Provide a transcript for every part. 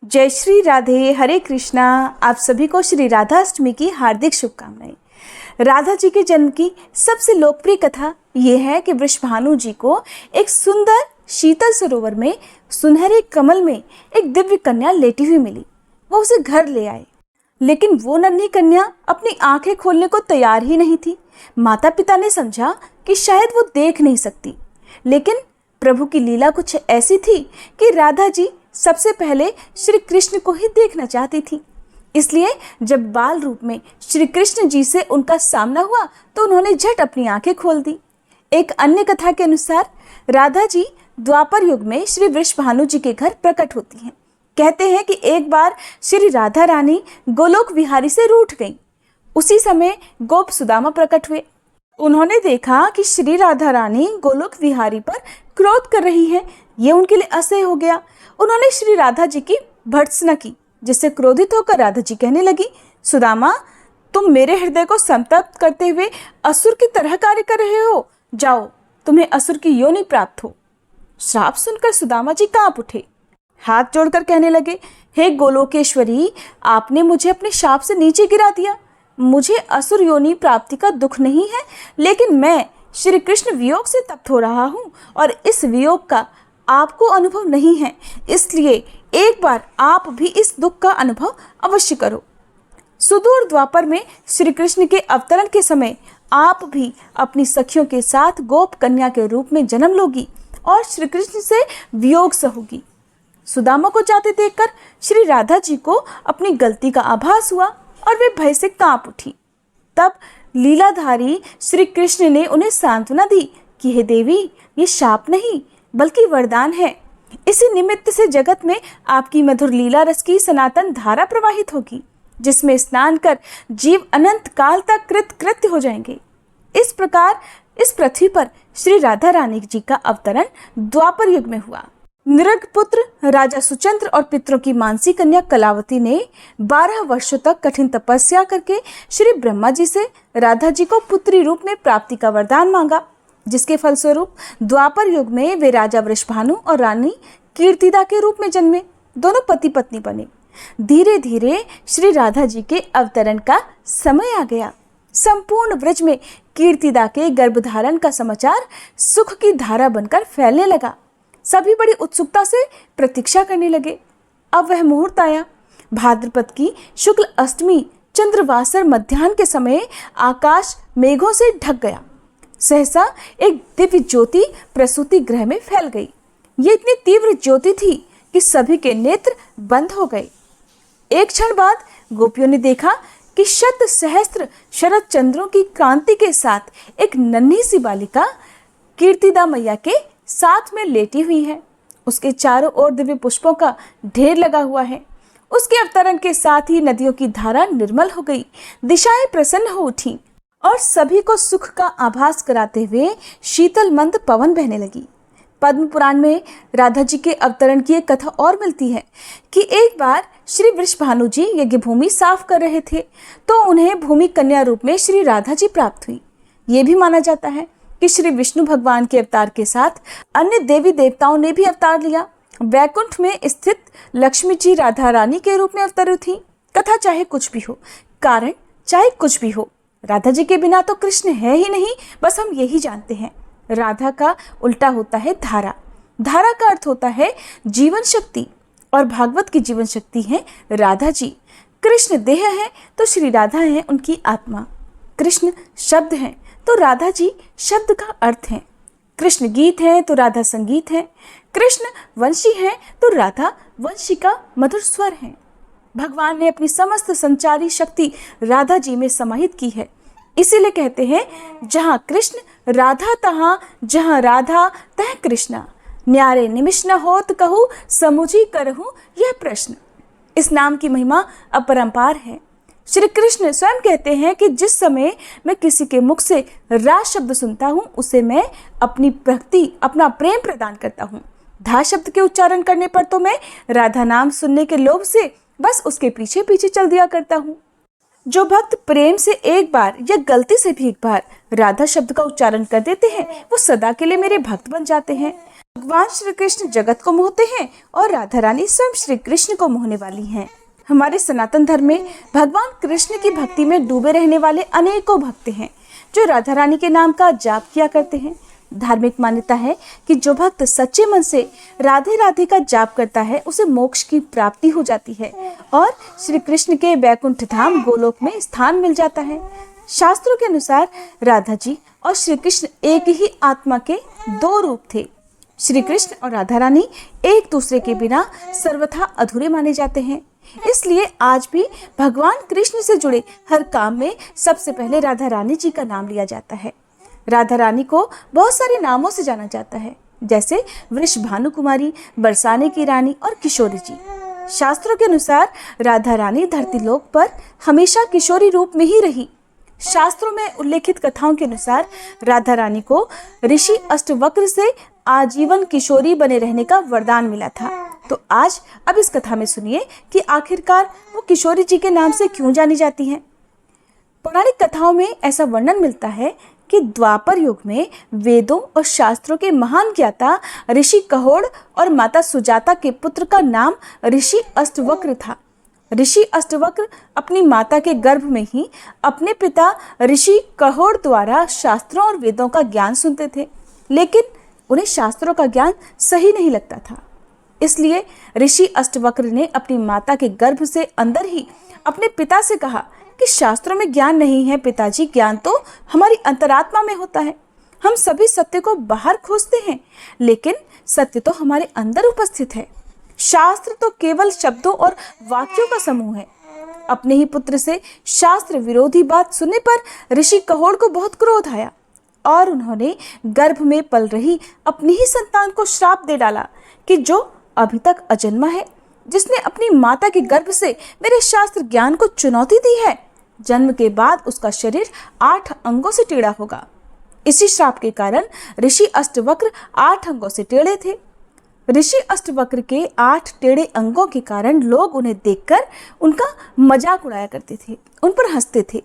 जय श्री राधे, हरे कृष्णा। आप सभी को श्री राधा अष्टमी की हार्दिक शुभकामनाएं। राधा जी के जन्म की सबसे लोकप्रिय कथा ये है कि वृषभानु जी को एक सुंदर शीतल सरोवर में सुनहरे कमल में एक दिव्य कन्या लेटी हुई मिली। वो उसे घर ले आए, लेकिन वो नन्ही कन्या अपनी आंखें खोलने को तैयार ही नहीं थी। माता पिता ने समझा कि शायद वो देख नहीं सकती, लेकिन प्रभु की लीला कुछ ऐसी थी कि राधा जी सबसे पहले श्री कृष्ण को ही देखना चाहती थी। इसलिए जब बाल रूप में श्री कृष्ण जी से उनका सामना हुआ तो उन्होंने झट अपनी आंखें खोल दी। एक अन्य कथा के अनुसार राधा जी द्वापर युग में श्री वृषभानु जी के घर प्रकट होती हैं। कहते हैं कि एक बार श्री राधा रानी गोलोक विहारी से रूठ गईं। उसी समय गोप सुदामा प्रकट हुए। उन्होंने देखा कि श्री राधा रानी गोलोक विहारी पर क्रोध कर रही है। ये उनके लिए असह्य हो गया। उन्होंने श्री राधा जी की भर्त्सना की, जिससे क्रोधित होकर राधा जी कहने लगी, सुदामा, तुम मेरे हृदय को संतप्त करते हुए असुर की तरह कार्य कर रहे हो। जाओ, तुम्हें असुर की योनि प्राप्त हो। श्राप सुनकर सुदामा जी कांप उठे, हाथ जोड़कर कहने लगे, हे गोलोकेश्वरी, आपने मुझे अपने शाप से नीचे गिरा दिया। मुझे असुर योनि प्राप्ति का दुख नहीं है, लेकिन मैं श्री कृष्ण वियोग से तप्त हो रहा हूँ और इस वियोग का आपको अनुभव नहीं है। इसलिए एक बार आप भी इस दुख का अनुभव अवश्य करो। सुदूर द्वापर में श्री कृष्ण के अवतरण के समय आप भी अपनी सखियों के साथ गोप कन्या के रूप में जन्म लोगी और श्री कृष्ण से वियोग सहोगी। सुदामा को जाते देखकर श्री राधा जी को अपनी गलती का आभास हुआ और वे भय से कांप उठी। तब लीलाधारी श्री कृष्ण ने उन्हें सांत्वना दी कि हे देवी, ये शाप नहीं बल्कि वरदान है। इसी निमित्त से जगत में आपकी मधुर लीला रस की सनातन धारा प्रवाहित होगी, जिसमें स्नान कर जीव अनंत काल तक कृतकृत्य हो जाएंगे। इस प्रकार इस पृथ्वी पर श्री राधा रानी जी का अवतरण द्वापर युग में हुआ। नृग पुत्र राजा सुचंद्र और पितरों की मानसी कन्या कलावती ने 12 वर्षों तक कठिन तपस्या करके श्री ब्रह्मा जी से राधा जी को पुत्री रूप में प्राप्ति का वरदान मांगा, जिसके फलस्वरूप द्वापर युग में वे राजा वृषभानु और रानी कीर्तिदा के रूप में जन्मे। दोनों पति पत्नी बने। धीरे धीरे श्री राधा जी के अवतरण का समय आ गया। संपूर्ण ब्रज में कीर्तिदा के गर्भधारण का समाचार सुख की धारा बनकर फैलने लगा। सभी बड़ी उत्सुकता से प्रतीक्षा करने लगे। अब वह मुहूर्त आया। भाद्रपद की शुक्ल अष्टमी चंद्रवासर मध्याह्न के समय आकाश मेघों से ढक गया। सहसा एक दिव्य ज्योति प्रसूति गृह में फैल गई। ये इतनी तीव्र ज्योति थी कि सभी के नेत्र बंद हो गए। एक क्षण बाद गोपियों ने देखा कि शत सहस्त्र शरद चंद्रों की क्रांति के साथ एक नन्ही सी बालिका कीर्तिदा मैया के साथ में लेटी हुई है। उसके चारों ओर दिव्य पुष्पों का ढेर लगा हुआ है। उसके अवतरण के साथ ही नदियों की धारा निर्मल हो गई, दिशाएं प्रसन्न हो उठी और सभी को सुख का आभास कराते हुए शीतल मंद पवन बहने लगी। पद्म पुराण में राधा जी के अवतरण की एक कथा और मिलती है कि एक बार श्री वृषभानु जी यज्ञ भूमि साफ कर रहे थे तो उन्हें भूमि कन्या रूप में श्री राधा जी प्राप्त हुई। ये भी माना जाता है कि श्री विष्णु भगवान के अवतार के साथ अन्य देवी देवताओं ने भी अवतार लिया। वैकुंठ में स्थित लक्ष्मी जी राधा रानी के रूप में अवतरित थी। कथा चाहे कुछ भी हो, कारण चाहे कुछ भी हो, राधा जी के बिना तो कृष्ण है ही नहीं। बस हम यही जानते हैं, राधा का उल्टा होता है धारा। धारा का अर्थ होता है जीवन शक्ति और भागवत की जीवन शक्ति है राधा जी। कृष्ण देह है तो श्री राधा है उनकी आत्मा। कृष्ण शब्द है तो राधा जी शब्द का अर्थ है। कृष्ण गीत है तो राधा संगीत है। कृष्ण वंशी है तो राधा वंशी का मधुर स्वर है। भगवान ने अपनी समस्त संचारी शक्ति राधा जी में समाहित की है। इसीलिए कहते हैं, जहाँ कृष्ण राधा तहाँ, जहाँ राधा तह कृष्णा, न्यारे निमिष न होत कहूँ, समुझी करहूँ यह प्रश्न। इस नाम की महिमा अपरंपार है। श्री कृष्ण स्वयं कहते हैं कि जिस समय मैं किसी के मुख से रा शब्द सुनता हूँ, उसे मैं अपनी भक्ति, अपना प्रेम प्रदान करता हूँ। धा शब्द के उच्चारण करने पर तो मैं राधा नाम सुनने के लोभ से बस उसके पीछे पीछे चल दिया करता हूँ। जो भक्त प्रेम से एक बार या गलती से भी एक बार राधा शब्द का उच्चारण कर देते हैं, वो सदा के लिए मेरे भक्त बन जाते हैं। भगवान श्री कृष्ण जगत को मोहते हैं और राधा रानी स्वयं श्री कृष्ण को मोहने वाली हैं। हमारे सनातन धर्म में भगवान कृष्ण की भक्ति में डूबे रहने वाले अनेकों भक्त हैं जो राधा रानी के नाम का जाप किया करते हैं। धार्मिक मान्यता है कि जो भक्त सच्चे मन से राधे राधे का जाप करता है उसे मोक्ष की प्राप्ति हो जाती है और श्री कृष्ण के वैकुंठ धाम गोलोक में स्थान मिल जाता है। शास्त्रों के अनुसार राधा जी और श्री कृष्ण एक ही आत्मा के दो रूप थे। श्री कृष्ण और राधा रानी एक दूसरे के बिना सर्वथा अधूरे माने जाते हैं। इसलिए आज भी भगवान कृष्ण से जुड़े हर काम में सबसे पहले राधा रानी जी का नाम लिया जाता है। राधा रानी को बहुत सारे नामों से जाना जाता है, जैसे वृषभानु कुमारी, बरसाने की रानी और किशोरी जी। शास्त्रों के अनुसार राधा रानी धरती लोक पर हमेशा किशोरी रूप में ही रही। शास्त्रों में उल्लेखित कथाओं के अनुसार राधा रानी को ऋषि अष्टवक्र से आजीवन किशोरी बने रहने का वरदान मिला था। तो आज अब इस कथा में सुनिए कि आखिरकार वो किशोरी जी के नाम से क्यों जानी जाती हैं। पौराणिक कथाओं में ऐसा वर्णन मिलता है कि द्वापर युग में वेदों और शास्त्रों के महान ज्ञाता ऋषि कहोड़ और माता सुजाता के पुत्र का नाम ऋषि अष्टवक्र था। ऋषि अष्टवक्र अपनी माता के गर्भ में ही अपने पिता ऋषि कहोड़ द्वारा शास्त्रों और वेदों का ज्ञान सुनते थे, लेकिन उन्हें शास्त्रों का ज्ञान सही नहीं लगता था। इसलिए ऋषि अष्टवक्र ने अपनी माता के गर्भ से अंदर ही अपने पिता से कहा कि शास्त्रों में ज्ञान नहीं है पिताजी, ज्ञान तो हमारी अंतरात्मा में होता है। हम सभी सत्य को बाहर खोजते हैं, लेकिन सत्य तो हमारे अंदर उपस्थित है। शास्त्र तो केवल शब्दों और वाक्यों का समूह है। अपने ही पुत्र से शास्त्र विरोधी बात सुनने पर ऋषि कहोड़ को बहुत क्रोध आया और उन्होंने गर्भ में पल रही अपनी ही संतान को श्राप दे डाला कि जो अभी तक अजन्मा है, जिसने अपनी माता के गर्भ से मेरे शास्त्र ज्ञान को चुनौती दी है, जन्म के बाद उसका शरीर 8 अंगों से टेढ़ा होगा। इसी श्राप के कारण ऋषि अष्टवक्र 8 अंगों से टेढ़े थे। ऋषि अष्टवक्र के 8 टेढ़े अंगों के कारण लोग उन्हें देखकर उनका मजाक उड़ाया करते थे, उन पर हंसते थे।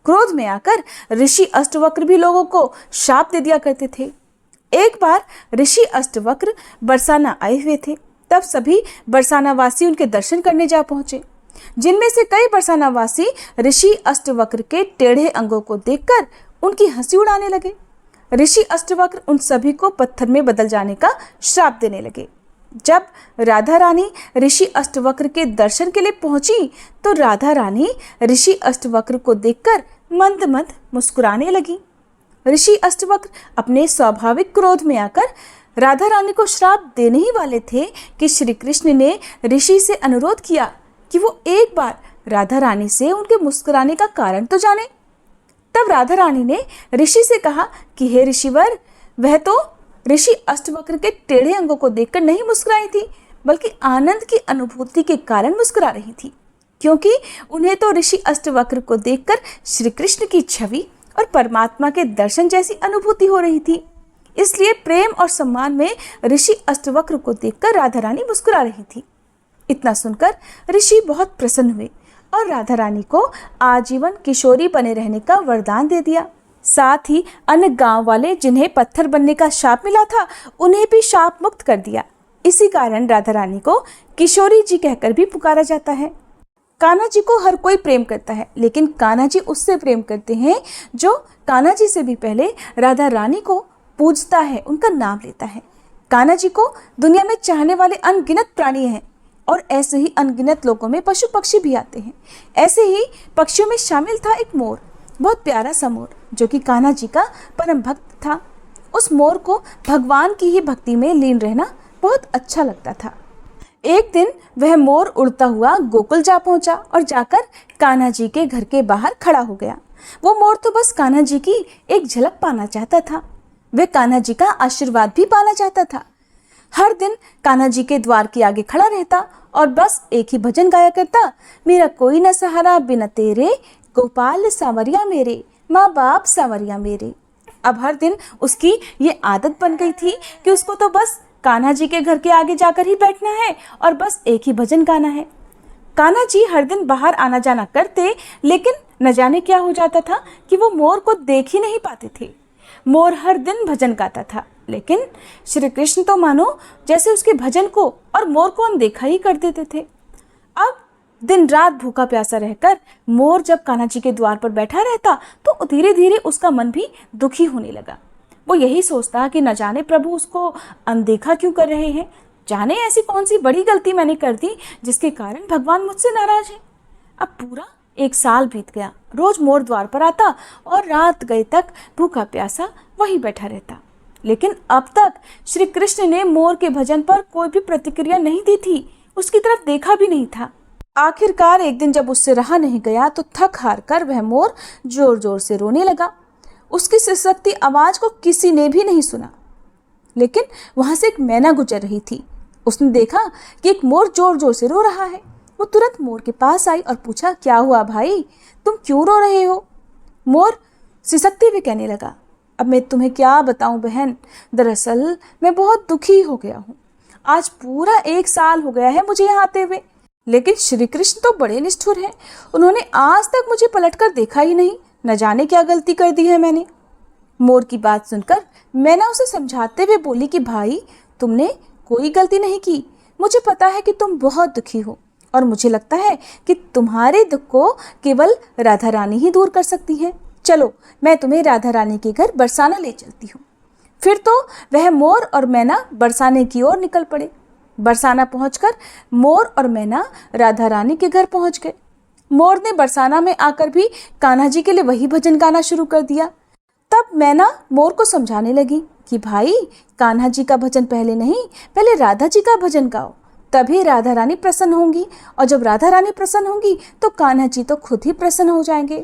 क्रोध में आकर ऋषि अष्टवक्र भी लोगों को शाप दे दिया करते थे। एक बार ऋषि अष्टवक्र बरसाना आए हुए थे, तब सभी बरसाना वासी उनके दर्शन करने जा पहुंचे, जिनमें से कई बरसाना वासी ऋषि अष्टवक्र के टेढ़े अंगों को देखकर उनकी हंसी उड़ाने लगे। ऋषि अष्टवक्र उन सभी को पत्थर में बदल जाने का श्राप देने लगे। जब राधा रानी ऋषि अष्टवक्र के दर्शन के लिए पहुंची तो राधा रानी ऋषि अष्टवक्र को देखकर मंद मंद मुस्कुराने लगी। ऋषि अष्टवक्र अपने स्वाभाविक क्रोध में आकर राधा रानी को श्राप देने ही वाले थे कि श्री कृष्ण ने ऋषि से अनुरोध किया कि वो एक बार राधा रानी से उनके मुस्कुराने का कारण तो जाने। तब राधा रानी ने ऋषि से कहा कि हे ऋषिवर, वह तो ऋषि अष्टवक्र के टेढ़े अंगों को देखकर नहीं मुस्कुराई थी, बल्कि आनंद की अनुभूति के कारण मुस्कुरा रही थी, क्योंकि उन्हें तो ऋषि अष्टवक्र को देखकर श्री कृष्ण की छवि और परमात्मा के दर्शन जैसी अनुभूति हो रही थी। इसलिए प्रेम और सम्मान में ऋषि अष्टवक्र को देखकर राधा रानी मुस्कुरा रही थी। इतना सुनकर ऋषि बहुत प्रसन्न हुए और राधा रानी को आजीवन किशोरी बने रहने का वरदान दे दिया। साथ ही अन्य गांव वाले जिन्हें पत्थर बनने का शाप मिला था, उन्हें भी शाप मुक्त कर दिया। इसी कारण राधा रानी को किशोरी जी कहकर भी पुकारा जाता है। कान्हा जी को हर कोई प्रेम करता है, लेकिन कान्हा जी उससे प्रेम करते हैं जो कान्हा जी से भी पहले राधा रानी को पूजता है, उनका नाम लेता है। कान्हा जी को दुनिया में चाहने वाले अनगिनत प्राणी हैं और ऐसे ही अनगिनत लोगों में पशु पक्षी भी आते हैं। ऐसे ही पक्षियों में शामिल था एक मोर, बहुत प्यारा सा मोर, जो कि कान्हा जी का परम भक्त था। उस मोर को भगवान की ही भक्ति में लीन रहना बहुत अच्छा लगता था। एक दिन वह मोर उड़ता हुआ गोकुल जा पहुंचा और जाकर कान्हा जी के घर के बाहर खड़ा हो गया। वो मोर तो बस कान्हा जी की एक झलक पाना चाहता था। वह कान्हा जी का आशीर्वाद भी पाना चाहता था। हर दिन कान्हा जी के द्वार के आगे खड़ा रहता और बस एक ही भजन गाया करता, मेरा कोई न सहारा बिना तेरे, गोपाल सांवरिया मेरे, माँ बाप सांवरिया मेरे। अब हर दिन उसकी ये आदत बन गई थी कि उसको तो बस कान्हा जी के घर के आगे जाकर ही बैठना है और बस एक ही भजन गाना है। कान्हा जी हर दिन बाहर आना जाना करते, लेकिन न जाने क्या हो जाता था कि वो मोर को देख ही नहीं पाते थे। मोर हर दिन भजन गाता था, लेकिन श्री कृष्ण तो मानो जैसे उसके भजन को और मोर को अनदेखा ही कर देते थे। अब दिन रात भूखा प्यासा रहकर मोर जब कान्हा जी के द्वार पर बैठा रहता तो धीरे धीरे उसका मन भी दुखी होने लगा। वो यही सोचता कि न जाने प्रभु उसको अनदेखा क्यों कर रहे हैं, जाने ऐसी कौन सी बड़ी गलती मैंने कर दी जिसके कारण भगवान मुझसे नाराज हैं। अब पूरा 1 साल बीत गया। रोज मोर द्वार पर आता और रात गए तक भूखा प्यासा वहीं बैठा रहता, लेकिन अब तक श्री कृष्ण ने मोर के भजन पर कोई भी प्रतिक्रिया नहीं दी थी, उसकी तरफ देखा भी नहीं था। आखिरकार एक दिन जब उससे रहा नहीं गया तो थक हार कर वह मोर जोर जोर से रोने लगा। उसकी सिसकती आवाज को किसी ने भी नहीं सुना, लेकिन वहां से एक मैना गुजर रही थी। उसने देखा कि एक मोर जोर जोर से रो रहा है। वो तुरंत मोर के पास आई और पूछा, क्या हुआ भाई, तुम क्यों रो रहे हो? मोर सिसकते हुए कहने लगा, अब मैं तुम्हें क्या बताऊं बहन, दरअसल मैं बहुत दुखी हो गया हूँ। आज पूरा 1 साल हो गया है मुझे यहाँ आते हुए, लेकिन श्री कृष्ण तो बड़े निष्ठुर हैं। उन्होंने आज तक मुझे पलटकर देखा ही नहीं, न जाने क्या गलती कर दी है मैंने। मोर की बात सुनकर मैना उसे समझाते हुए बोली कि भाई, तुमने कोई गलती नहीं की। मुझे पता है कि तुम बहुत दुखी हो और मुझे लगता है कि तुम्हारे दुख को केवल राधा रानी ही दूर कर सकती हैं। चलो, मैं तुम्हें राधा रानी के घर बरसाना ले चलती हूँ। फिर तो वह मोर और मैना बरसाने की ओर निकल पड़े। बरसाना पहुंचकर मोर और मैना राधा रानी के घर पहुंच गए। मोर ने बरसाना में आकर भी कान्हा जी के लिए वही भजन गाना शुरू कर दिया। तब मैना मोर को समझाने लगी कि भाई, कान्हा जी का भजन पहले नहीं, पहले राधा जी का भजन गाओ, तभी राधा रानी प्रसन्न होंगी, और जब राधा रानी प्रसन्न होंगी तो कान्हा जी तो खुद ही प्रसन्न हो जाएंगे।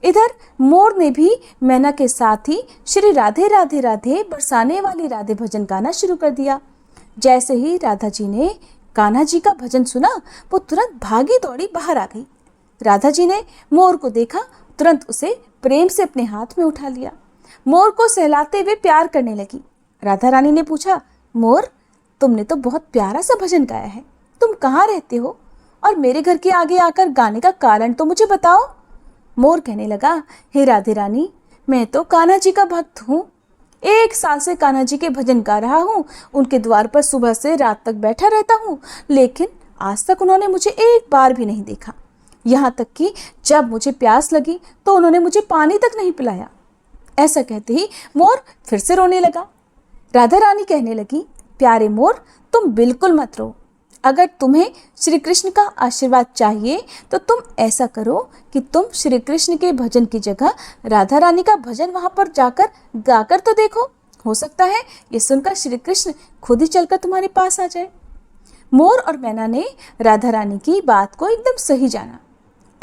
इधर मोर ने भी मैना के साथ ही श्री राधे राधे राधे बरसाने वाली राधे भजन गाना शुरू कर दिया। जैसे ही राधा जी ने कान्हा जी का भजन सुना, वो तुरंत भागी दौड़ी बाहर आ गई। राधा जी ने मोर को देखा, तुरंत उसे प्रेम से अपने हाथ में उठा लिया। मोर को सहलाते हुए प्यार करने लगी। राधा रानी ने पूछा, मोर, तुमने तो बहुत प्यारा सा भजन गाया है, तुम कहाँ रहते हो और मेरे घर के आगे आकर गाने का कारण तो मुझे बताओ। मोर कहने लगा, हे राधे रानी, मैं तो कान्हा जी का भक्त हूँ। 1 साल से कान्हा जी के भजन गा रहा हूँ, उनके द्वार पर सुबह से रात तक बैठा रहता हूँ, लेकिन आज तक उन्होंने मुझे एक बार भी नहीं देखा। यहाँ तक कि जब मुझे प्यास लगी तो उन्होंने मुझे पानी तक नहीं पिलाया। ऐसा कहते ही मोर फिर से रोने लगा। राधा रानी कहने लगी, प्यारे मोर, तुम बिल्कुल मत रो। अगर तुम्हें श्री कृष्ण का आशीर्वाद चाहिए तो तुम ऐसा करो कि तुम श्री कृष्ण के भजन की जगह राधा रानी का भजन वहां पर जाकर गाकर तो देखो, हो सकता है ये सुनकर श्री कृष्ण खुद ही चलकर तुम्हारे पास आ जाए। मोर और मैना ने राधा रानी की बात को एकदम सही जाना।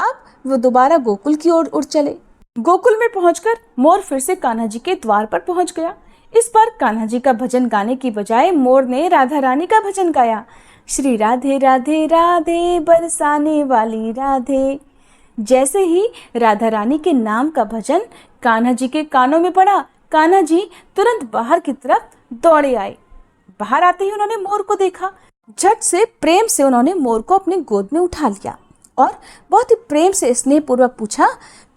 अब वो दोबारा गोकुल की ओर उड़ चले। गोकुल में पहुंचकर मोर फिर से कान्हा जी के द्वार पर पहुंच गया। इस बार कान्हा जी का भजन गाने की बजाय मोर ने राधा रानी का भजन गाया, श्री राधे राधे राधे बरसाने वाली राधे। जैसे ही राधा रानी के नाम का भजन कान्हा जी के कानों में पड़ा, कान्हा जी तुरंत बाहर की तरफ दौड़े आए। बाहर आते ही उन्होंने मोर को देखा। झट से प्रेम से उन्होंने मोर को अपनी गोद में उठा लिया और बहुत ही प्रेम से स्नेहपूर्वक पूछा,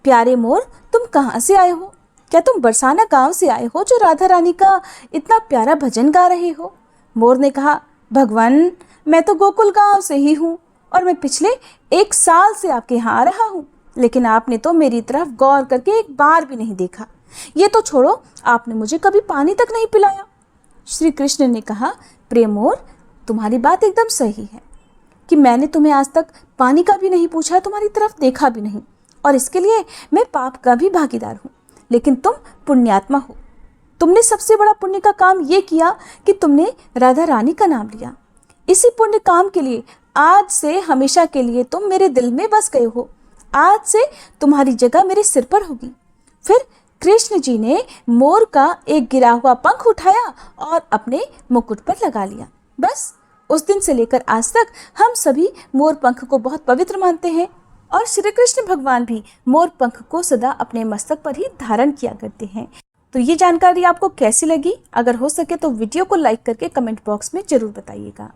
प्यारे मोर, तुम कहाँ से आए हो? क्या तुम बरसाना गांव से आए हो जो राधा रानी का इतना प्यारा भजन गा रहे हो? मोर ने कहा, भगवान, मैं तो गोकुल गांव से ही हूँ और मैं पिछले 1 साल से आपके यहाँ आ रहा हूँ, लेकिन आपने तो मेरी तरफ गौर करके एक बार भी नहीं देखा। ये तो छोड़ो, आपने मुझे कभी पानी तक नहीं पिलाया। श्री कृष्ण ने कहा, प्रिय मोर, तुम्हारी बात एकदम सही है कि मैंने तुम्हें आज तक पानी का भी नहीं पूछा, तुम्हारी तरफ देखा भी नहीं, और इसके लिए मैं पाप का भी भागीदार हूँ। लेकिन तुम पुण्यात्मा हो। तुमने सबसे बड़ा पुण्य का काम ये किया कि तुमने राधा रानी का नाम लिया। इसी पुण्य काम के लिए आज से हमेशा के लिए तुम मेरे दिल में बस गए हो। आज से तुम्हारी जगह मेरे सिर पर होगी। फिर कृष्ण जी ने मोर का एक गिरा हुआ पंख उठाया और अपने मुकुट पर लगा लिया। बस उस दिन से लेकर आज तक हम सभी मोर पंख को बहुत पवित्र मानते हैं और श्री कृष्ण भगवान भी मोर पंख को सदा अपने मस्तक पर ही धारण किया करते हैं। तो ये जानकारी आपको कैसी लगी? अगर हो सके तो वीडियो को लाइक करके कमेंट बॉक्स में जरूर बताइएगा।